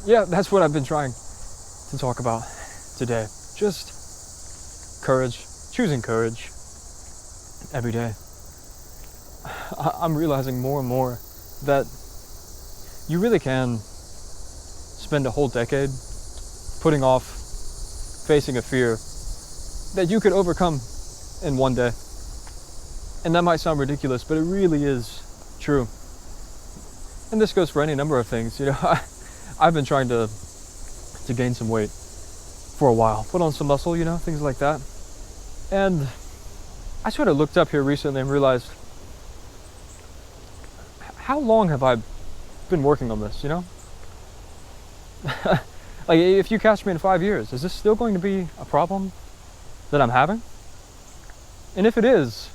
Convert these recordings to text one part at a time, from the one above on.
yeah, that's what I've been trying to talk about today. Just courage, choosing courage every day. I'm realizing more and more that you really can spend a whole decade putting off facing a fear that you could overcome in one day. And that might sound ridiculous, but it really is true. And this goes for any number of things. I've been trying to gain some weight for a while, put on some muscle, things like that. And I sort of looked up here recently and realized, how long have I been working on this, Like, if you catch me in 5 years, is this still going to be a problem that I'm having? And if it is,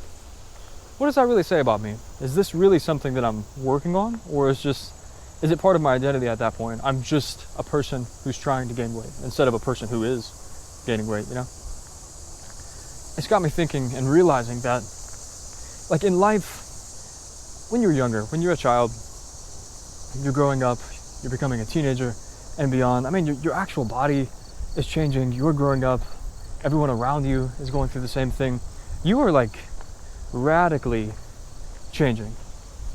what does that really say about me? Is this really something that I'm working on? Or is it part of my identity at that point? I'm just a person who's trying to gain weight instead of a person who is gaining weight, It's got me thinking and realizing that, like, in life, when you're younger, when you're a child, you're growing up, you're becoming a teenager and beyond. I mean, your actual body is changing, you're growing up, everyone around you is going through the same thing. You are, like, radically changing,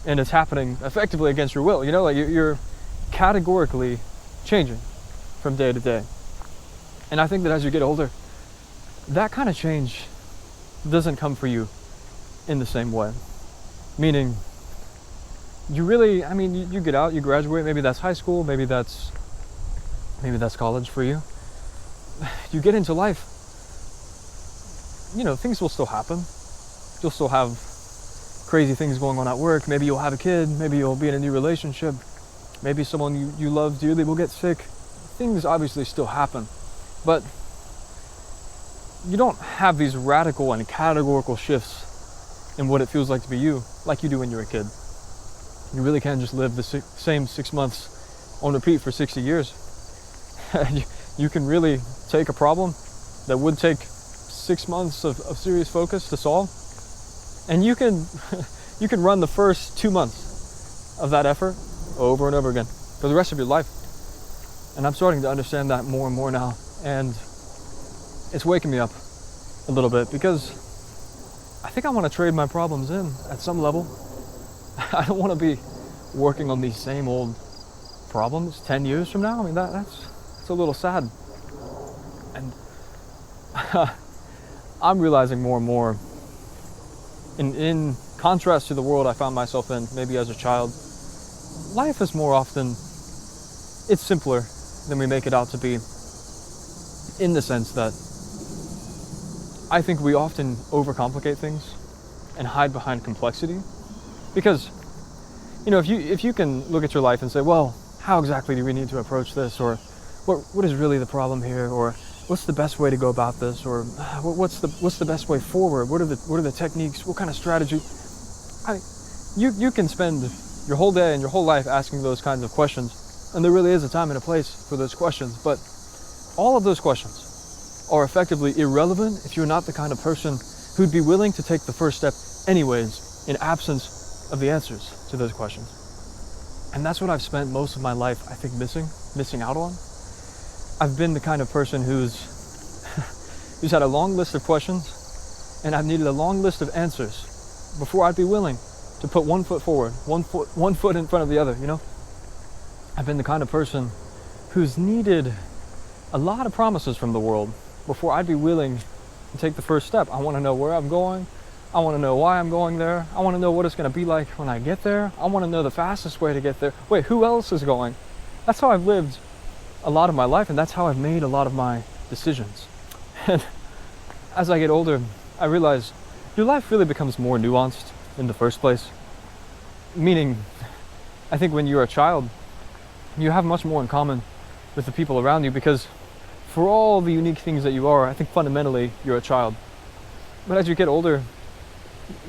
and it's happening effectively against your will. Like, you're categorically changing from day to day. And I think that as you get older, that kind of change doesn't come for you in the same way. Meaning, you really, you get out, you graduate, maybe that's high school, maybe that's college for you. You get into life, things will still happen. You'll still have crazy things going on at work. Maybe you'll have a kid, maybe you'll be in a new relationship, maybe someone you love dearly will get sick. Things obviously still happen, but you don't have these radical and categorical shifts in what it feels like to be you, like you do when you're a kid. You really can just live the same 6 months on repeat for 60 years. You can really take a problem that would take 6 months of serious focus to solve, and you can run the first 2 months of that effort over and over again for the rest of your life. And I'm starting to understand that more and more now, and it's waking me up a little bit, because I think I want to trade my problems in at some level. I don't want to be working on these same old problems 10 years from now. That's a little sad. And I'm realizing more and more, in contrast to the world I found myself in maybe as a child, life is more often, it's simpler than we make it out to be, in the sense that I think we often overcomplicate things and hide behind complexity. Because, if you can look at your life and say, well, how exactly do we need to approach this? Or what is really the problem here? Or what's the best way to go about this? Or what's the best way forward? What are the techniques? What kind of strategy? You can spend your whole day and your whole life asking those kinds of questions, and there really is a time and a place for those questions. But all of those questions are effectively irrelevant if you're not the kind of person who'd be willing to take the first step anyways, in absence of the answers to those questions. And that's what I've spent most of my life, I think, missing out on. I've been the kind of person who's had a long list of questions, and I've needed a long list of answers before I'd be willing to put one foot forward, one foot in front of the other, I've been the kind of person who's needed a lot of promises from the world before I'd be willing to take the first step. I want to know where I'm going. I want to know why I'm going there. I want to know what it's going to be like when I get there. I want to know the fastest way to get there. Wait, who else is going? That's how I've lived a lot of my life, and that's how I've made a lot of my decisions. And as I get older, I realize your life really becomes more nuanced in the first place. Meaning, I think when you're a child, you have much more in common with the people around you, because for all the unique things that you are, I think fundamentally you're a child. But as you get older,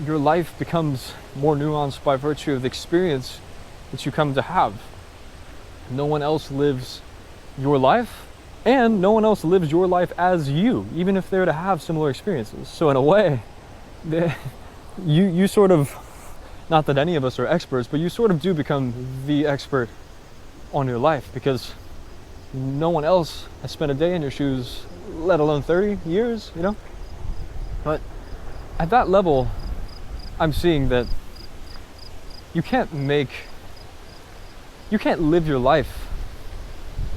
your life becomes more nuanced by virtue of the experience that you come to have. No one else lives your life, and no one else lives your life as you, even if they're to have similar experiences. So in a way, you sort of, not that any of us are experts, but you sort of do become the expert on your life, because no one else has spent a day in your shoes, let alone 30 years, you know? But at that level, I'm seeing that you can't live your life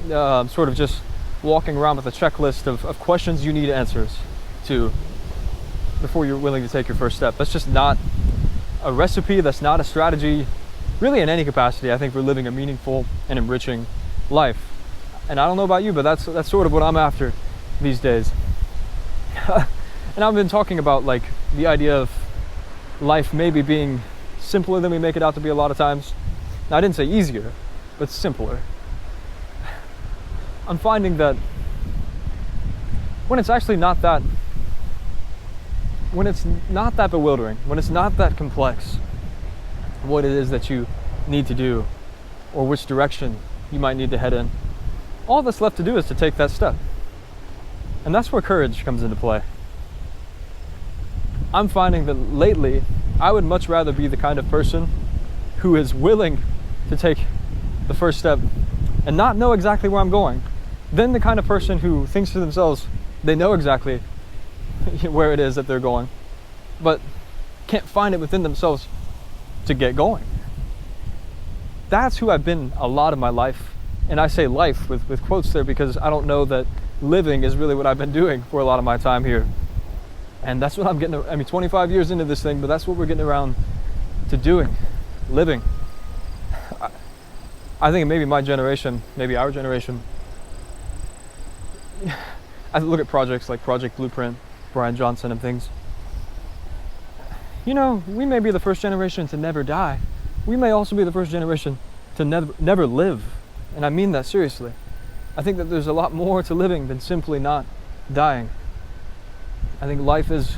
sort of just walking around with a checklist of questions you need answers to before you're willing to take your first step. That's just not a recipe, that's not a strategy, really in any capacity. I think for living a meaningful and enriching life. And I don't know about you, but that's sort of what I'm after these days. And I've been talking about like the idea of life maybe being simpler than we make it out to be a lot of times. Now, I didn't say easier, but simpler. I'm finding that when it's actually not that, when it's not that bewildering, when it's not that complex, what it is that you need to do or which direction you might need to head in, all that's left to do is to take that step. And that's where courage comes into play. I'm finding that lately, I would much rather be the kind of person who is willing to take the first step and not know exactly where I'm going, than the kind of person who thinks to themselves they know exactly where it is that they're going, but can't find it within themselves to get going. That's who I've been a lot of my life. And I say life with quotes there because I don't know that living is really what I've been doing for a lot of my time here. And that's what I'm getting, 25 years into this thing, but that's what we're getting around to doing, living. I think maybe my generation, maybe our generation, I look at projects like Project Blueprint, Brian Johnson and things. You know, we may be the first generation to never die. We may also be the first generation to never live. And I mean that seriously. I think that there's a lot more to living than simply not dying. I think life is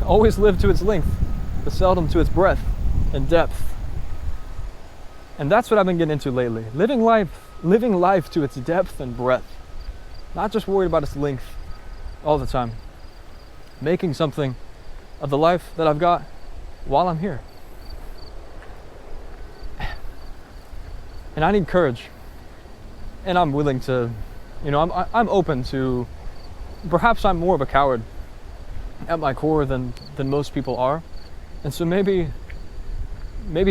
always lived to its length, but seldom to its breadth and depth. And that's what I've been getting into lately. Living life to its depth and breadth. Not just worried about its length all the time. Making something of the life that I've got while I'm here. And I need courage. And I'm willing to, I'm open to, perhaps I'm more of a coward at my core than most people are. And so maybe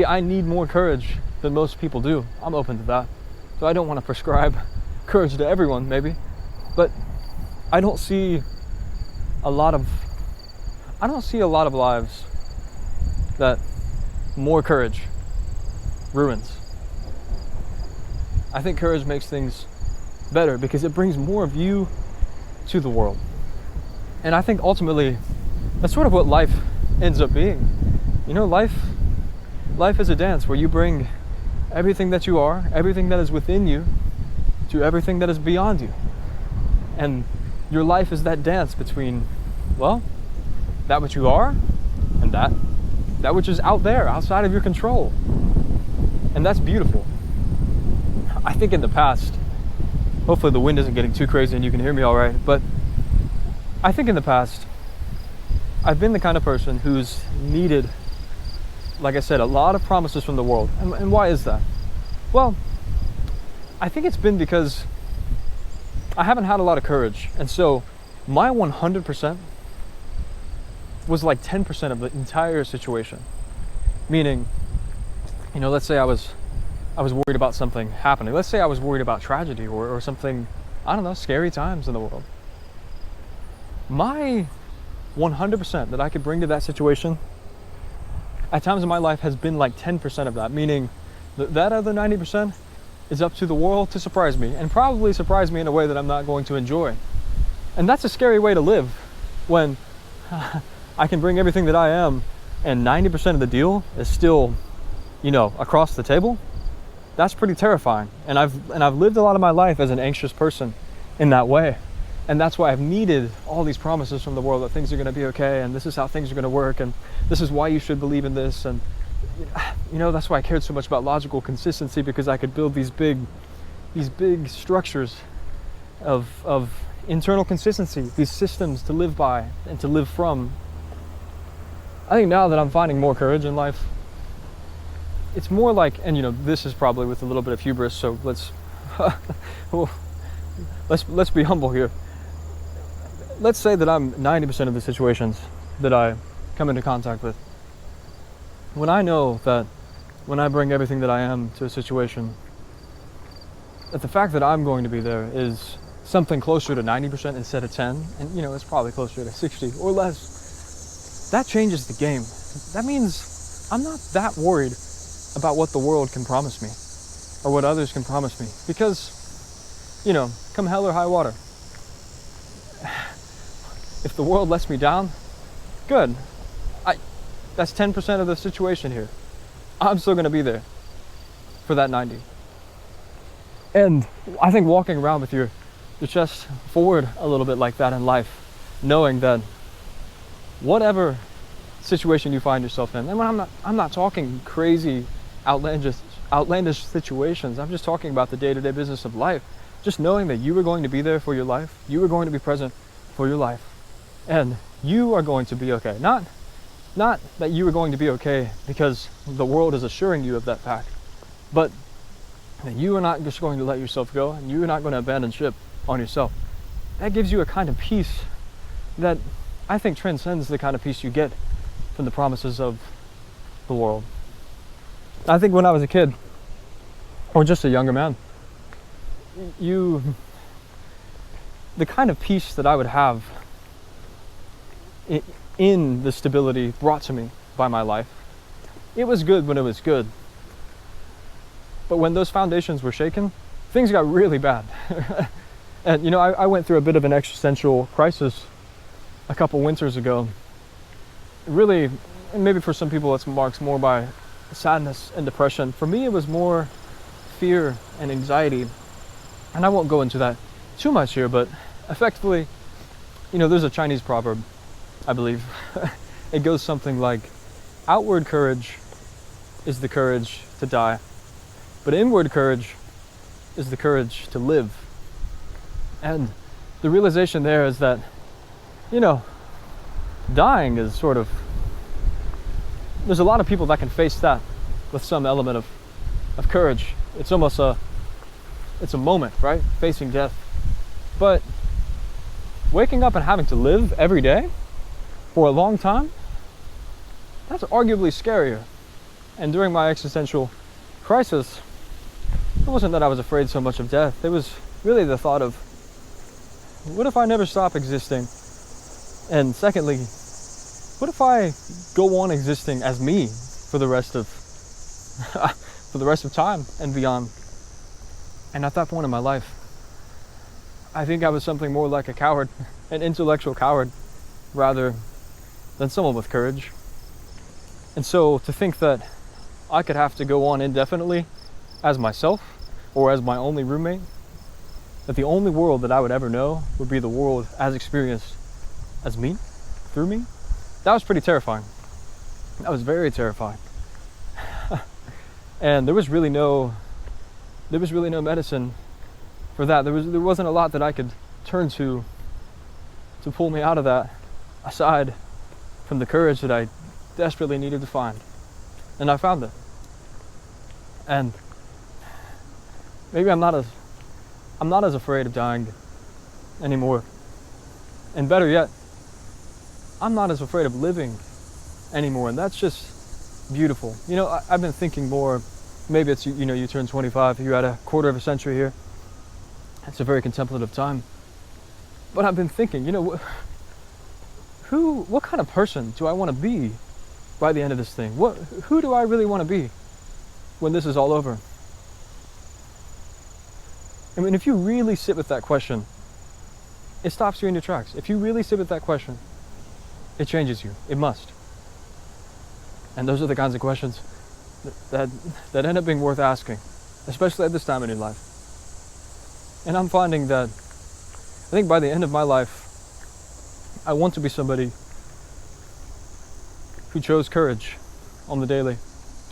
I need more courage than most people do. I'm open to that. So I don't want to prescribe courage to everyone, maybe. But I don't see a lot of lives that more courage ruins. I think courage makes things better because it brings more of you to the world. And I think ultimately that's sort of what life ends up being. Life is a dance where you bring everything that you are, everything that is within you, to everything that is beyond you. And your life is that dance between, that which you are and that which is out there, outside of your control. And that's beautiful. I think in the past, hopefully the wind isn't getting too crazy and you can hear me all right, but I think in the past, I've been the kind of person who's needed, like I said, a lot of promises from the world. And why is that? Well, I think it's been because I haven't had a lot of courage. And so my 100% was like 10% of the entire situation. Meaning, let's say I was worried about something happening. Let's say I was worried about tragedy or something, scary times in the world. My 100% that I could bring to that situation at times in my life has been like 10% of that, meaning that other 90% is up to the world to surprise me, and probably surprise me in a way that I'm not going to enjoy. And that's a scary way to live, when I can bring everything that I am and 90% of the deal is still, across the table. That's pretty terrifying. And I've lived a lot of my life as an anxious person in that way. And that's why I've needed all these promises from the world that things are going to be okay, and this is how things are going to work, and this is why you should believe in this. And that's why I cared so much about logical consistency, because I could build these big structures of internal consistency, these systems to live by and to live from. I think now that I'm finding more courage in life, it's more like, and this is probably with a little bit of hubris, so let's Well, let's be humble here. Let's say that I'm 90% of the situations that I come into contact with. When I know that when I bring everything that I am to a situation, that the fact that I'm going to be there is something closer to 90% instead of 10, and it's probably closer to 60 or less, that changes the game. That means I'm not that worried about what the world can promise me or what others can promise me, because, come hell or high water, if the world lets me down, good. That's 10% of the situation here. I'm still gonna be there for that 90. And I think walking around with your chest forward a little bit like that in life, knowing that whatever situation you find yourself in, and when I'm not talking crazy, outlandish situations. I'm just talking about the day-to-day business of life. Just knowing that you are going to be there for your life, you are going to be present for your life, and you are going to be okay. Not that you are going to be okay because the world is assuring you of that fact, but that you are not just going to let yourself go, and you are not going to abandon ship on yourself. That gives you a kind of peace that I think transcends the kind of peace you get from the promises of the world. I think when I was a kid, or just a younger man, the kind of peace that I would have in the stability brought to me by my life, it was good when it was good. But when those foundations were shaken, things got really bad. And I went through a bit of an existential crisis a couple winters ago. Really, and maybe for some people it's marked more by sadness and depression. For me, it was more fear and anxiety. And I won't go into that too much here, but effectively, there's a Chinese proverb, I believe. It goes something like, outward courage is the courage to die, but inward courage is the courage to live. And the realization there is that, dying is sort of, there's a lot of people that can face that with some element of courage. It's almost it's a moment, right? Facing death. But waking up and having to live every day for a long time, that's arguably scarier. And during my existential crisis, it wasn't that I was afraid so much of death. It was really the thought of, what if I never stop existing? And secondly, what if I go on existing as me for the rest of time and beyond? And at that point in my life, I think I was something more like a coward, an intellectual coward, rather than someone with courage. And so to think that I could have to go on indefinitely as myself or as my only roommate, that the only world that I would ever know would be the world as experienced as me, through me, that was pretty terrifying. That was very terrifying. And there was really no medicine for that. There wasn't a lot that I could turn to pull me out of that, aside from the courage that I desperately needed to find. And I found it. And maybe I'm not as afraid of dying anymore. And better yet, I'm not as afraid of living anymore. And that's just beautiful. I've been thinking more, maybe it's, you turn 25, you're at a quarter of a century here. It's a very contemplative time. But I've been thinking, what kind of person do I want to be by the end of this thing? Who do I really want to be when this is all over? I mean, if you really sit with that question, it stops you in your tracks. If you really sit with that question, it changes you. It must. And those are the kinds of questions that end up being worth asking, especially at this time in your life. And I'm finding that I think by the end of my life, I want to be somebody who chose courage on the daily.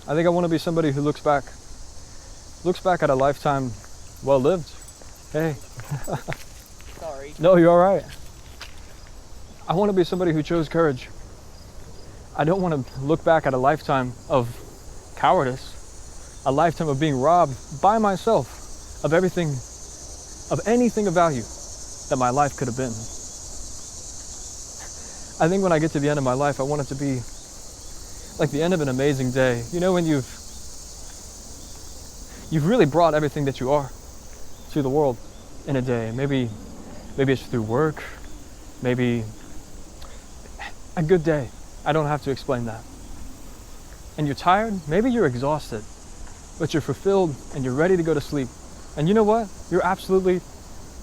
I think I want to be somebody who looks back at a lifetime well lived. Hey. Sorry. No, you're all right. I want to be somebody who chose courage. I don't want to look back at a lifetime of cowardice, a lifetime of being robbed by myself of everything, of anything of value that my life could have been. I think when I get to the end of my life, I want it to be like the end of an amazing day. You know, when you've really brought everything that you are to the world in a day. Maybe it's through work, maybe a good day. I don't have to explain that. And you're tired, maybe you're exhausted, but you're fulfilled and you're ready to go to sleep. And you know what? You're absolutely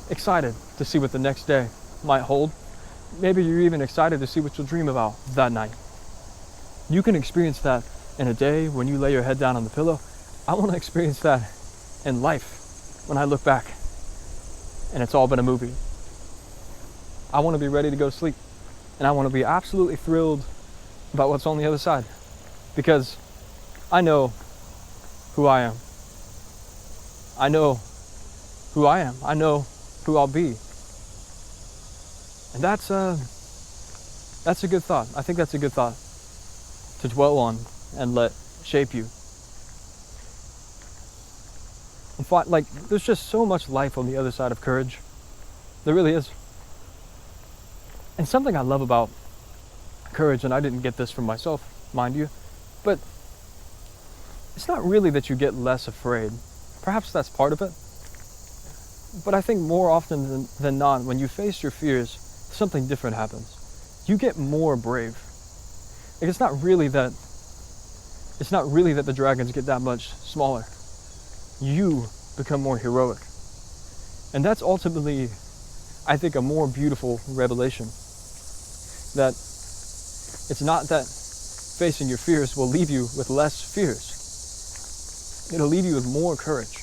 excited to see what the next day might hold. Maybe you're even excited to see what you'll dream about that night. You can experience that in a day when you lay your head down on the pillow. I want to experience that in life when I look back and it's all been a movie. I want to be ready to go to sleep, and I want to be absolutely thrilled about what's on the other side, because I know who I am. I know who I am. I know who I'll be. And that's a good thought. I think that's a good thought to dwell on and let shape you. In fact, like, there's just so much life on the other side of courage. There really is. And something I love about courage, and I didn't get this from myself, mind you, but it's not really that you get less afraid. Perhaps that's part of it. But I think more often than not, when you face your fears, something different happens. You get more brave. Like, it's not really that the dragons get that much smaller. You become more heroic. And that's ultimately, I think, a more beautiful revelation. That it's not that facing your fears will leave you with less fears. It'll leave you with more courage.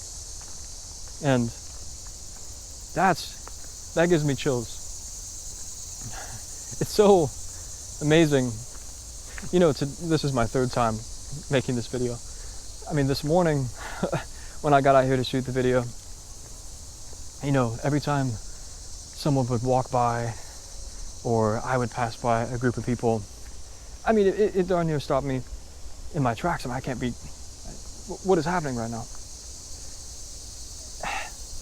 And that gives me chills. It's so amazing. You know, this is my third time making this video. I mean, this morning, when I got out here to shoot the video, you know, every time someone would walk by or I would pass by a group of people, I mean, it darn near stopped me in my tracks. I mean, I can't be, what is happening right now?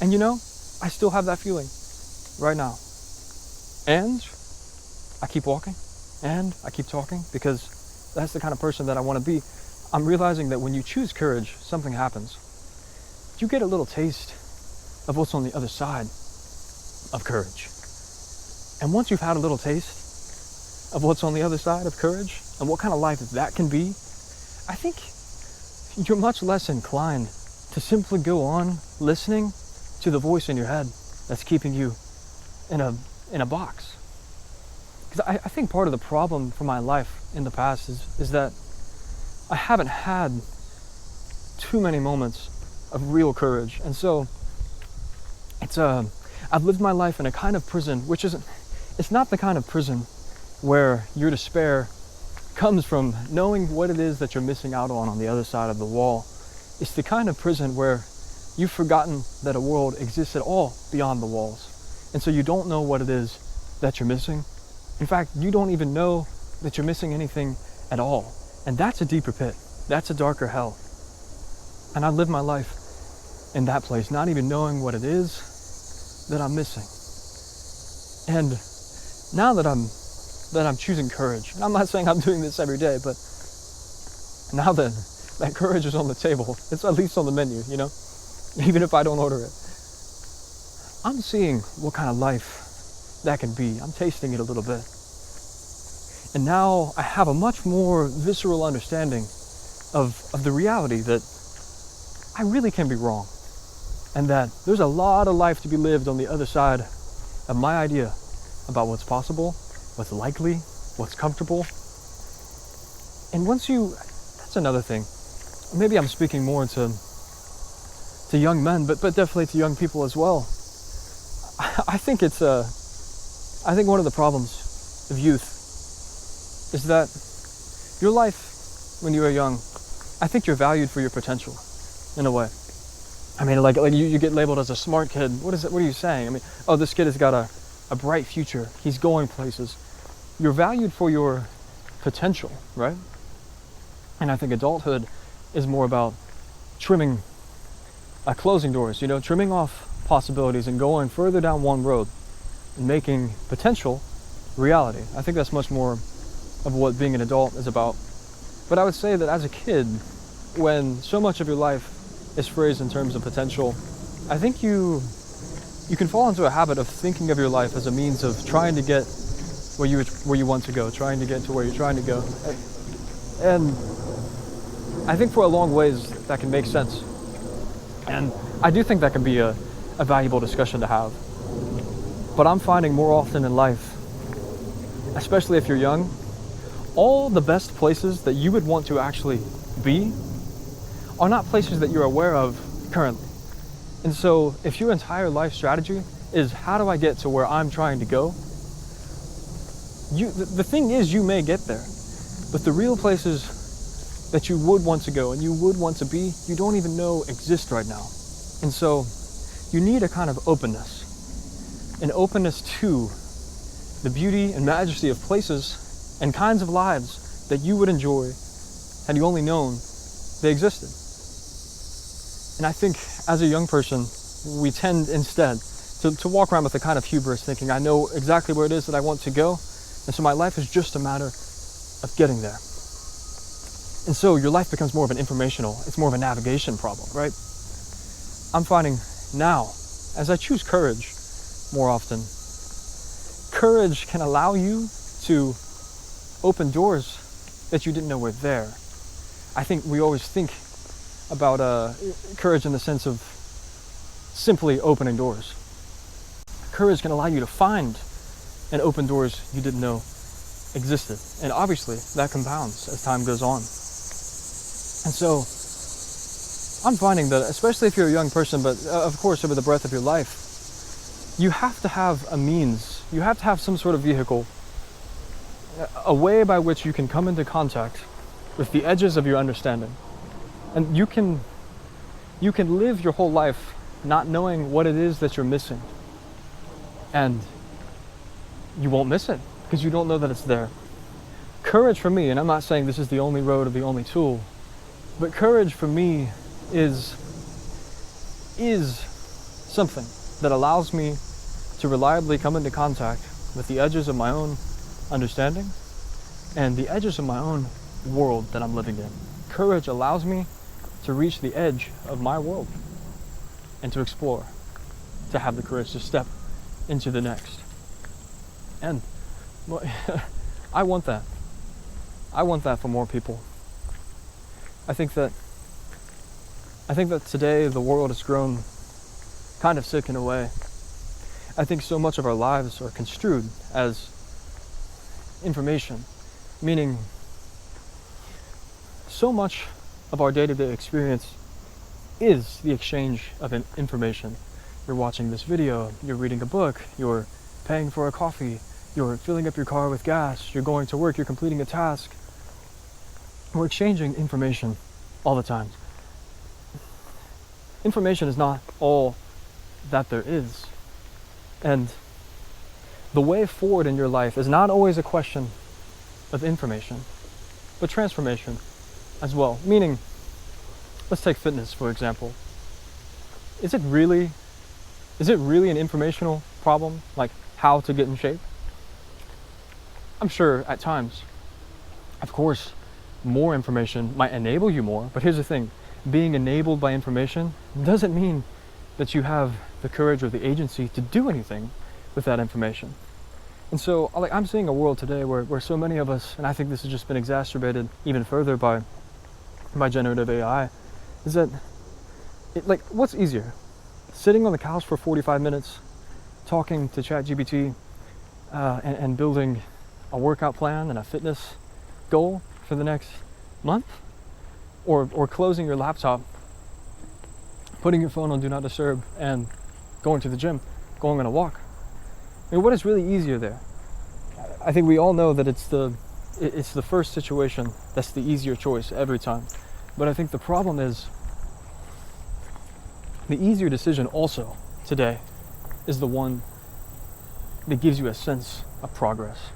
And you know, I still have that feeling right now. And I keep walking and I keep talking, because that's the kind of person that I want to be. I'm realizing that when you choose courage, something happens. You get a little taste of what's on the other side of courage. And once you've had a little taste of what's on the other side of courage and what kind of life that can be, I think you're much less inclined to simply go on listening to the voice in your head that's keeping you in a box. Because I think part of the problem for my life in the past is that I haven't had too many moments of real courage. And so I've lived my life in a kind of prison, it's not the kind of prison where your despair comes from knowing what it is that you're missing out on the other side of the wall. It's the kind of prison where you've forgotten that a world exists at all beyond the walls. And so you don't know what it is that you're missing. In fact, you don't even know that you're missing anything at all. And that's a deeper pit. That's a darker hell. And I live my life in that place, not even knowing what it is that I'm missing. And now that I'm choosing courage, and I'm not saying I'm doing this every day, but now that courage is on the table, it's at least on the menu, you know, even if I don't order it. I'm seeing what kind of life that can be. I'm tasting it a little bit. And now I have a much more visceral understanding of the reality that I really can be wrong. And that there's a lot of life to be lived on the other side of my idea about what's possible, what's likely, what's comfortable. And that's another thing. Maybe I'm speaking more to young men, but definitely to young people as well. I think one of the problems of youth is that your life when you are young, I think you're valued for your potential in a way. I mean, like you get labeled as a smart kid. What are you saying? I mean, oh, this kid has got a bright future. He's going places. You're valued for your potential, right? And I think adulthood is more about trimming closing doors, trimming off possibilities and going further down one road and making potential reality. I think that's much more of what being an adult is about. But I would say that as a kid, when so much of your life is phrased in terms of potential, I think you can fall into a habit of thinking of your life as a means of trying to get where you want to go, trying to get to where you're trying to go. And I think for a long ways that can make sense. And I do think that can be a valuable discussion to have. But I'm finding more often in life, especially if you're young, all the best places that you would want to actually be are not places that you're aware of currently. And so if your entire life strategy is how do I get to where I'm trying to go, the thing is you may get there, but the real places that you would want to go and you would want to be, you don't even know exist right now. And so you need a kind of openness, an openness to the beauty and majesty of places and kinds of lives that you would enjoy had you only known they existed. And I think as a young person, we tend instead to walk around with a kind of hubris, thinking I know exactly where it is that I want to go, and so my life is just a matter of getting there. And so your life becomes more of an informational, it's more of a navigation problem, right? I'm finding now, as I choose courage more often, courage can allow you to open doors that you didn't know were there. I think we always think about courage in the sense of simply opening doors. Courage can allow you to find and open doors you didn't know existed. And obviously that compounds as time goes on. And so I'm finding that, especially if you're a young person, but of course over the breadth of your life, you have to have a means, you have to have some sort of vehicle, a way by which you can come into contact with the edges of your understanding. And you can live your whole life not knowing what it is that you're missing. And you won't miss it because you don't know that it's there. Courage for me, and I'm not saying this is the only road or the only tool, but courage for me is something that allows me to reliably come into contact with the edges of my own understanding and the edges of my own world that I'm living in. Courage allows me to reach the edge of my world and to explore, to have the courage to step into the next. And I want that. I want that for more people. I think that today the world has grown kind of sick in a way. I think so much of our lives are construed as information, meaning so much of our day-to-day experience is the exchange of information. You're watching this video, you're reading a book, you're paying for a coffee, you're filling up your car with gas, you're going to work, you're completing a task. We're exchanging information all the time. Information is not all that there is. And the way forward in your life is not always a question of information, but transformation as well. Meaning, let's take fitness, for example. Is it really an informational problem, like how to get in shape? I'm sure at times, of course, more information might enable you more, but here's the thing, being enabled by information doesn't mean that you have the courage or the agency to do anything with that information. And so I'm seeing a world today where so many of us, and I think this has just been exacerbated even further by generative AI, is that what's easier? Sitting on the couch for 45 minutes, talking to ChatGPT, and building a workout plan and a fitness goal for the next month? Or closing your laptop, putting your phone on Do Not Disturb, and going to the gym, going on a walk? I mean, what is really easier there? I think we all know that it's the first situation that's the easier choice every time. But I think the problem is the easier decision also today is the one that gives you a sense of progress.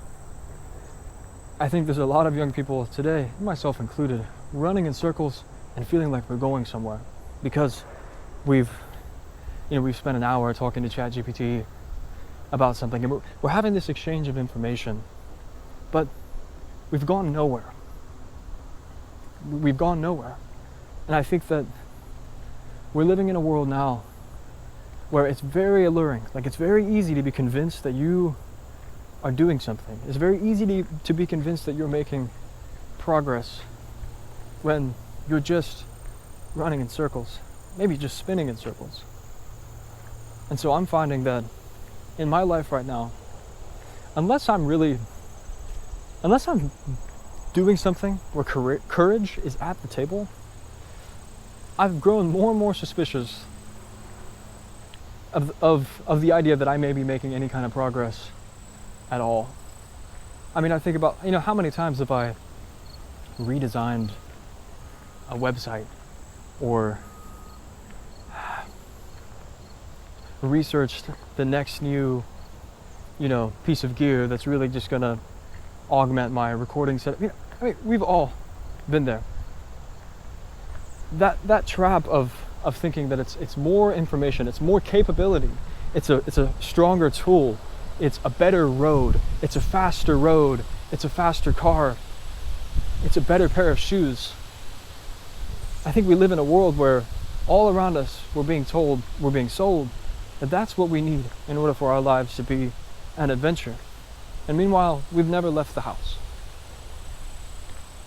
I think there's a lot of young people today, myself included, running in circles and feeling like we're going somewhere because we've spent an hour talking to ChatGPT about something, and we're having this exchange of information, but we've gone nowhere. We've gone nowhere. And I think that we're living in a world now where it's very alluring. Like, it's very easy to be convinced that you are doing something. It's very easy to be convinced that you're making progress when you're just running in circles, maybe just spinning in circles. And so I'm finding that in my life right now, unless I'm doing something where courage is at the table, I've grown more and more suspicious of the idea that I may be making any kind of progress at all. I mean, I think about, how many times have I redesigned a website or researched the next new, piece of gear that's really just gonna augment my recording setup. I mean, we've all been there. That trap of thinking that it's more information, it's more capability, it's a stronger tool, it's a better road, it's a faster road, it's a faster car, it's a better pair of shoes. I think we live in a world where all around us we're being sold that that's what we need in order for our lives to be an adventure. And meanwhile, we've never left the house.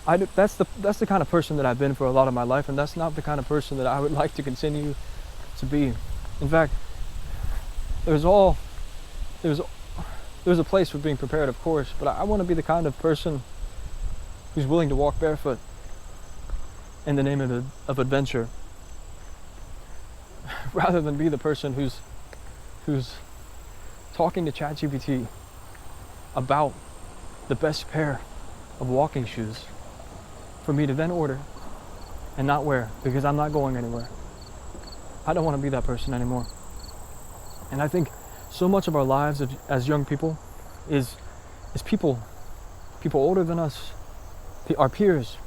That's the kind of person that I've been for a lot of my life, and that's not the kind of person that I would like to continue to be. In fact, there's a place for being prepared, of course, but I want to be the kind of person who's willing to walk barefoot in the name of adventure, rather than be the person who's talking to ChatGPT about the best pair of walking shoes for me to then order and not wear because I'm not going anywhere. I don't want to be that person anymore. And I think so much of our lives as young people is people older than us, our peers,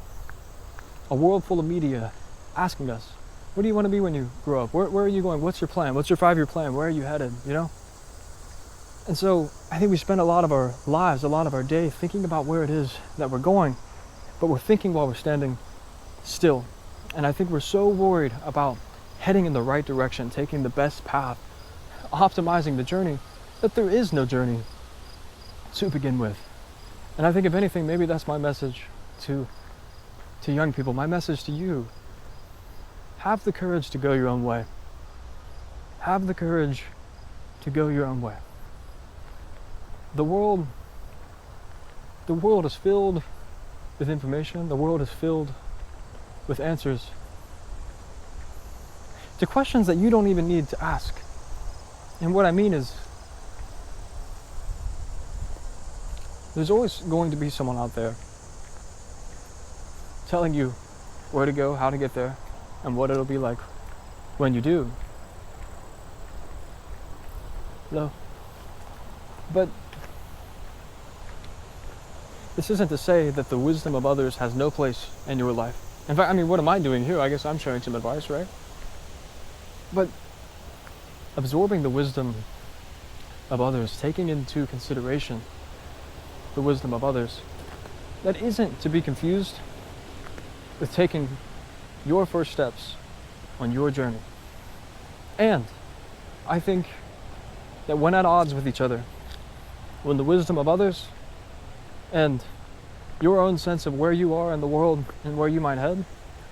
a world full of media asking us, what do you want to be when you grow up? Where are you going? What's your plan? What's your 5-year plan? Where are you headed? And so I think we spend a lot of our lives, a lot of our day thinking about where it is that we're going, but we're thinking while we're standing still. And I think we're so worried about heading in the right direction, taking the best path, optimizing the journey, that there is no journey to begin with. And I think if anything, maybe that's my message to young people, my message to you. Have the courage to go your own way. Have the courage to go your own way. The world is filled with information. The world is filled with answers to questions that you don't even need to ask. And what I mean is, there's always going to be someone out there telling you where to go, how to get there, and what it'll be like when you do. No. But this isn't to say that the wisdom of others has no place in your life. In fact, what am I doing here? I guess I'm sharing some advice, right? But absorbing the wisdom of others, taking into consideration the wisdom of others, that isn't to be confused with taking your first steps on your journey. And I think that when at odds with each other, when the wisdom of others and your own sense of where you are in the world and where you might head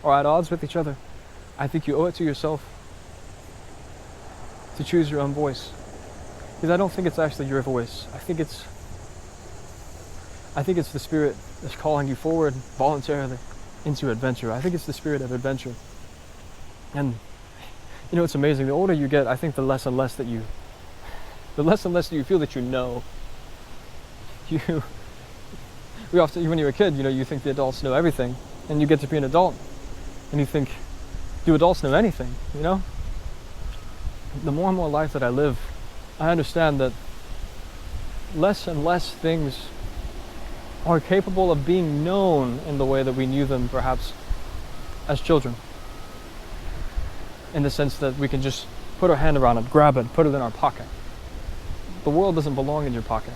are at odds with each other, I think you owe it to yourself to choose your own voice. Because I don't think it's actually your voice. I think it's the Spirit that's calling you forward voluntarily into adventure. I think it's the spirit of adventure. And it's amazing. The older you get, I think the less and less that you feel that you know. We often, when you're a kid, you think the adults know everything, and you get to be an adult, and you think, do adults know anything? The more and more life that I live, I understand that less and less things are capable of being known in the way that we knew them, perhaps, as children. in the sense that we can just put our hand around it, grab it, put it in our pocket. The world doesn't belong in your pocket.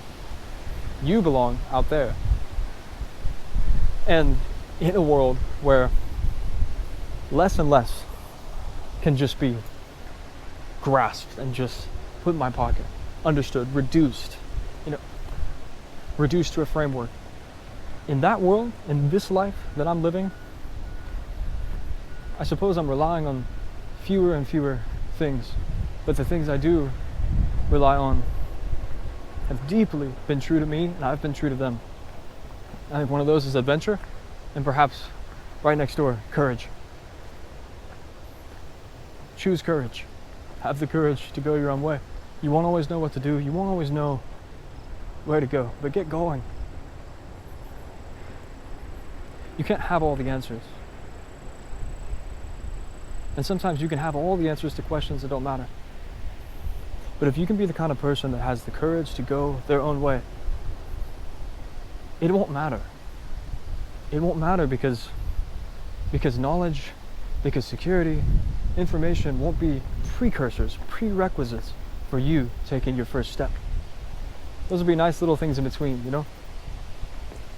You belong out there. And in a world where less and less can just be grasped and just put in my pocket, understood, reduced, reduced to a framework. In that world, in this life that I'm living, I suppose I'm relying on fewer and fewer things, but the things I do rely on have deeply been true to me, and I've been true to them. I think one of those is adventure, and perhaps right next door, courage. Choose courage. Have the courage to go your own way. You won't always know what to do. You won't always know where to go, but get going. You can't have all the answers. And sometimes you can have all the answers to questions that don't matter. But if you can be the kind of person that has the courage to go their own way, it won't matter. It won't matter because knowledge, because security, information won't be precursors, prerequisites for you taking your first step. Those will be nice little things in between,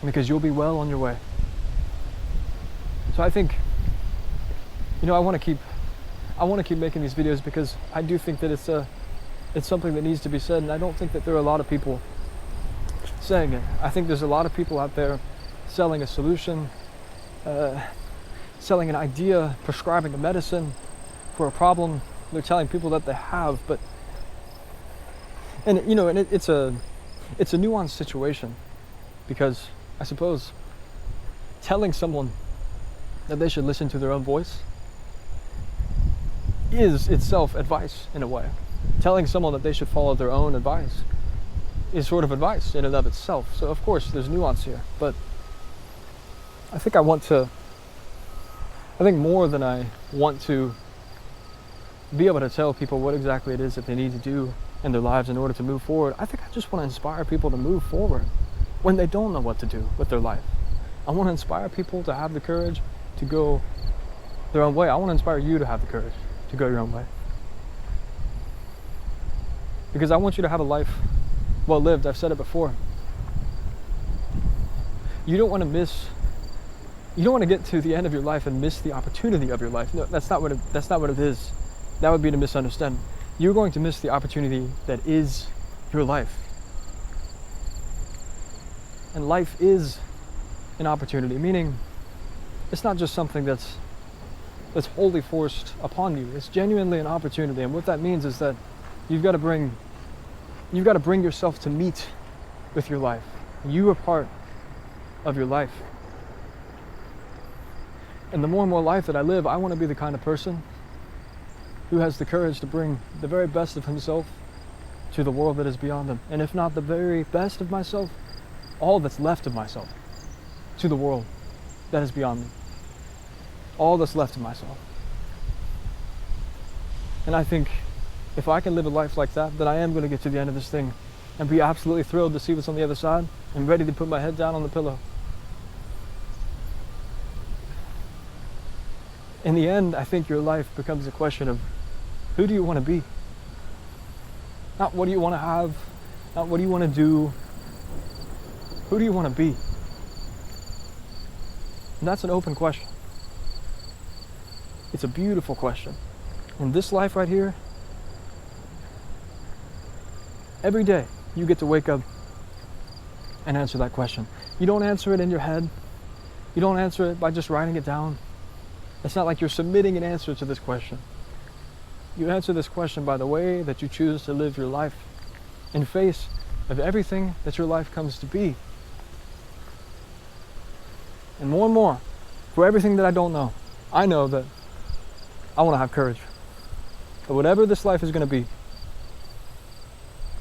because you'll be well on your way. So I think, I want to keep making these videos because I do think that it's something that needs to be said, and I don't think that there are a lot of people saying it. I think there's a lot of people out there selling a solution, selling an idea, prescribing a medicine for a problem they're telling people that they have, it's a nuanced situation, because I suppose telling someone that they should listen to their own voice is itself advice in a way. Telling someone that they should follow their own advice is sort of advice in and of itself. So of course there's nuance here, but I think more than I want to be able to tell people what exactly it is that they need to do in their lives in order to move forward, I think I just want to inspire people to move forward when they don't know what to do with their life. I want to inspire people to have the courage to go their own way. I want to inspire you to have the courage to go your own way. Because I want you to have a life well lived. I've said it before. You don't want to get to the end of your life and miss the opportunity of your life. No, that's not what it is. That would be to misunderstand. You're going to miss the opportunity that is your life. And life is an opportunity, meaning it's not just something that's wholly forced upon you. It's genuinely an opportunity. And what that means is that you've got to bring yourself to meet with your life. You are part of your life. And the more and more life that I live, I want to be the kind of person who has the courage to bring the very best of himself to the world that is beyond him. And if not the very best of myself, all that's left of myself to the world that is beyond me. All that's left of myself. And I think if I can live a life like that, then I am going to get to the end of this thing and be absolutely thrilled to see what's on the other side and ready to put my head down on the pillow. In the end, I think your life becomes a question of who do you want to be? Not what do you want to have, not what do you want to do. Who do you want to be? And that's an open question. It's a beautiful question. In this life right here, every day you get to wake up and answer that question. You don't answer it in your head. You don't answer it by just writing it down. It's not like you're submitting an answer to this question. You answer this question by the way that you choose to live your life in face of everything that your life comes to be. And more, for everything that I don't know, I know that I want to have courage. But whatever this life is going to be,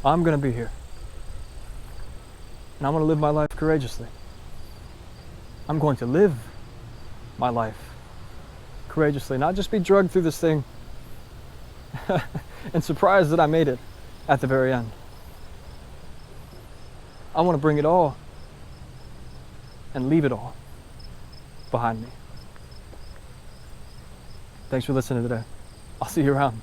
I'm going to be here. And I'm going to live my life courageously. I'm going to live my life courageously, not just be drugged through this thing and surprised that I made it at the very end. I want to bring it all and leave it all behind me. Thanks for listening today. I'll see you around.